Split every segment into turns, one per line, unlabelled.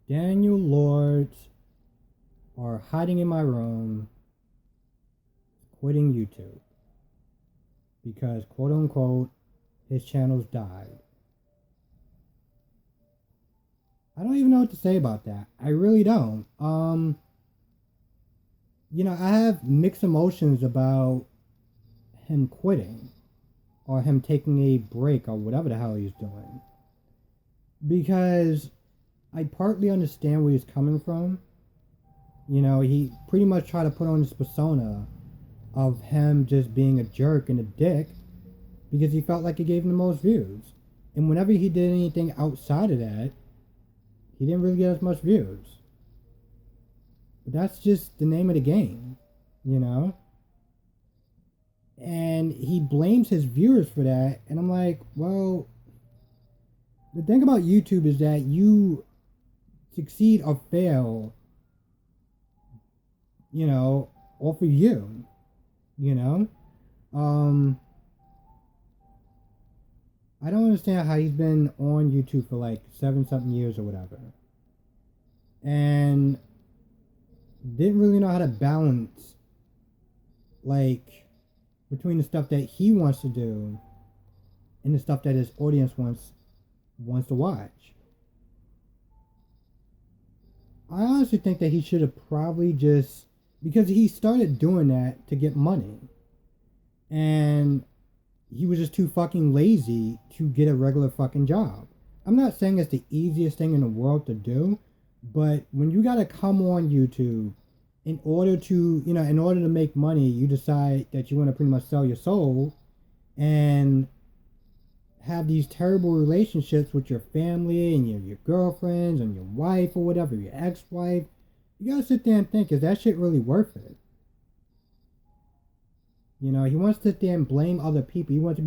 Daniel Lords are hiding in my room, quitting YouTube because, quote unquote, his channel's died. I don't even know what to say about that. I really don't. I have mixed emotions about him quitting or him taking a break or whatever the hell he's doing. Because I partly understand where he's coming from. He pretty much tried to put on this persona of him just being a jerk and a dick because he felt like it gave him the most views. And whenever he did anything outside of that, he didn't really get as much views. But that's just the name of the game, And he blames his viewers for that. And I'm like, well, the thing about YouTube is that you succeed or fail, off of you, I don't understand how he's been on YouTube for like 7-something years or whatever. And didn't really know how to balance, like, between the stuff that he wants to do and the stuff that his audience wants to watch. I honestly think that he should have probably just, because he started doing that to get money, and he was just too fucking lazy to get a regular fucking job. I'm not saying it's the easiest thing in the world to do, but when you gotta come on YouTube in order to make money, you decide that you want to pretty much sell your soul and have these terrible relationships with your family and your girlfriends and your wife or whatever, your ex-wife. You gotta sit there and think, is that shit really worth it? He wants to sit there and blame other people. He wants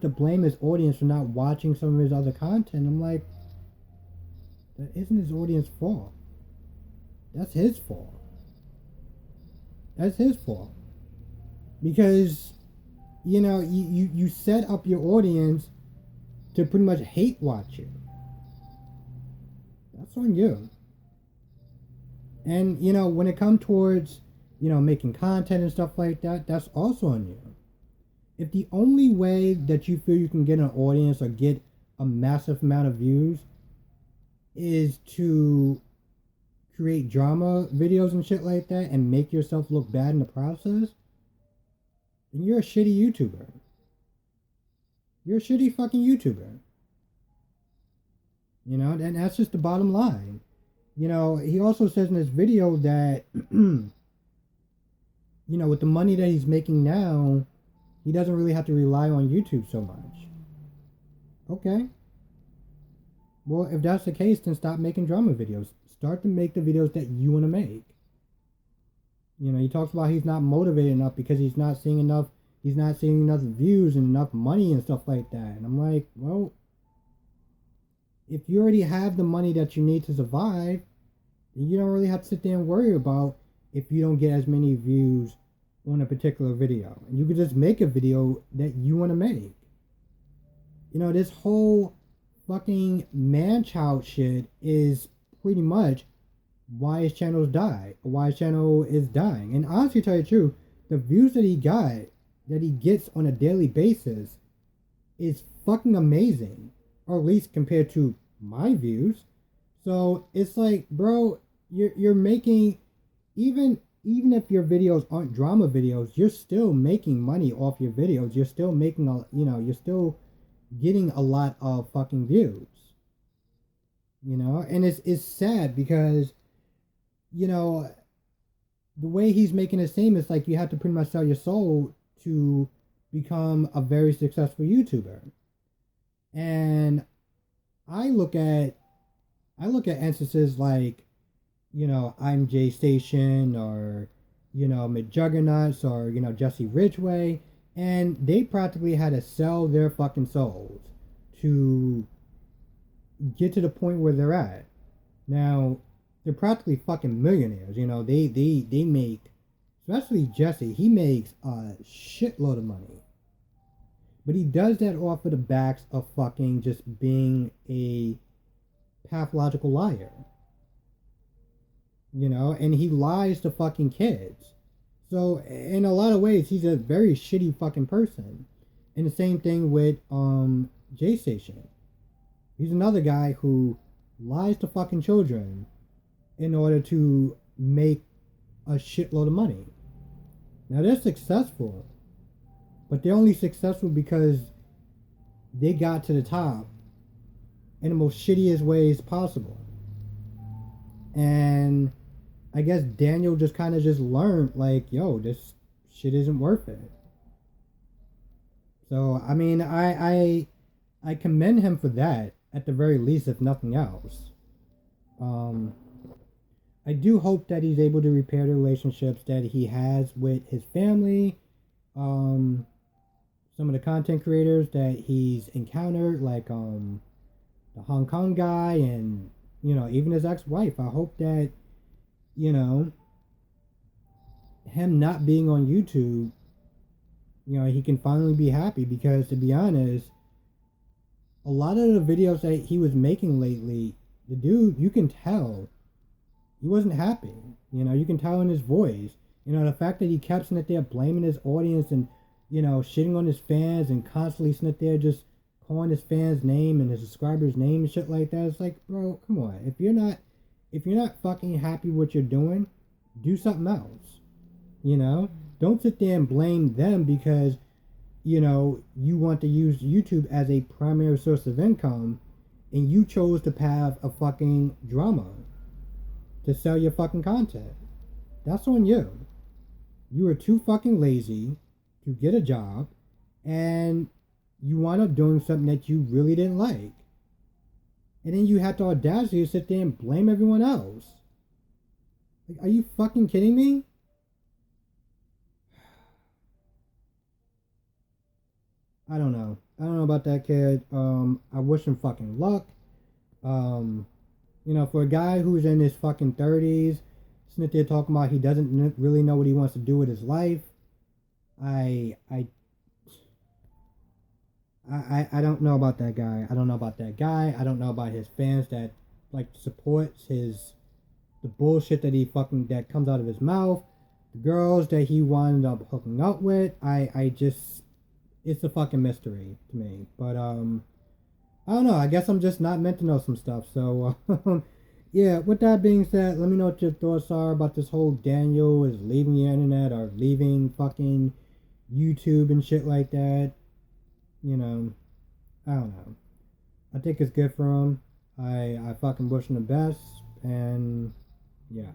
to blame his audience for not watching some of his other content. I'm like, that isn't his audience's fault. That's his fault. That's his fault. Because, you set up your audience to pretty much hate watch you. That's on you. And, when it comes towards, making content and stuff like that, that's also on you. If the only way that you feel you can get an audience or get a massive amount of views is to create drama videos and shit like that and make yourself look bad in the process, then you're a shitty YouTuber. You're a shitty fucking YouTuber. And that's just the bottom line. He also says in this video that, with the money that he's making now, he doesn't really have to rely on YouTube so much. Okay. Well, if that's the case, then stop making drama videos. Start to make the videos that you want to make. He talks about he's not motivated enough because he's not seeing enough views and enough money and stuff like that. And I'm like, well, if you already have the money that you need to survive, then you don't really have to sit there and worry about if you don't get as many views on a particular video. And you could just make a video that you want to make. This whole fucking man-child shit is pretty much why his channel is dying. And honestly, to tell you the truth, the views that he gets on a daily basis is fucking amazing. Or at least compared to my views. So it's like, bro, you're making, even if your videos aren't drama videos, you're still making money off your videos. You're still making you're still getting a lot of fucking views. And it's sad because, the way he's making it seem, it's like you have to pretty much sell your soul to become a very successful YouTuber. And I look at instances like, I'm Jay Station or, McJuggernauts or, Jesse Ridgway, and they practically had to sell their fucking souls to get to the point where they're at. Now, they're practically fucking millionaires. They make, especially Jesse, he makes a shitload of money. But he does that off of the backs of fucking just being a pathological liar. you know, and he lies to fucking kids. So in a lot of ways, he's a very shitty fucking person. And the same thing with J Station. He's another guy who lies to fucking children in order to make a shitload of money. Now they're successful, but they're only successful because they got to the top in the most shittiest ways possible. And I guess Daniel just kind of just learned, like, yo, this shit isn't worth it. So I mean, I commend him for that at the very least, if nothing else. Um, I do hope that he's able to repair the relationships that he has with his family, um, some of the content creators that he's encountered, like the Hong Kong guy, and even his ex-wife. I hope that you know him not being on YouTube, he can finally be happy, because to be honest, a lot of the videos that he was making lately, the dude, you can tell he wasn't happy. You can tell in his voice. The fact that he kept sitting there blaming his audience and, shitting on his fans, and constantly sitting there just calling his fans' name and his subscribers' name and shit like that. It's like, bro, come on. If you're not fucking happy with what you're doing, do something else. Don't sit there and blame them because, you want to use YouTube as a primary source of income, and you chose to have a fucking drama to sell your fucking content. That's on you. You were too fucking lazy to get a job, and you wound up doing something that you really didn't like. And then you had the audacity to sit there and blame everyone else. Like, are you fucking kidding me? I don't know. I don't know about that kid. I wish him fucking luck. Um, for a guy who's in his fucking 30s, sitting there talking about he doesn't really know what he wants to do with his life, I don't know about that guy. I don't know about that guy. I don't know about his fans that like supports the bullshit that comes out of his mouth, the girls that he wound up hooking up with. I just, it's a fucking mystery to me. But I don't know. I guess I'm just not meant to know some stuff. So yeah. With that being said, let me know what your thoughts are about this whole Daniel is leaving the internet or leaving fucking YouTube and shit like that. I don't know. I think it's good for him. I fucking wish him the best, and yeah.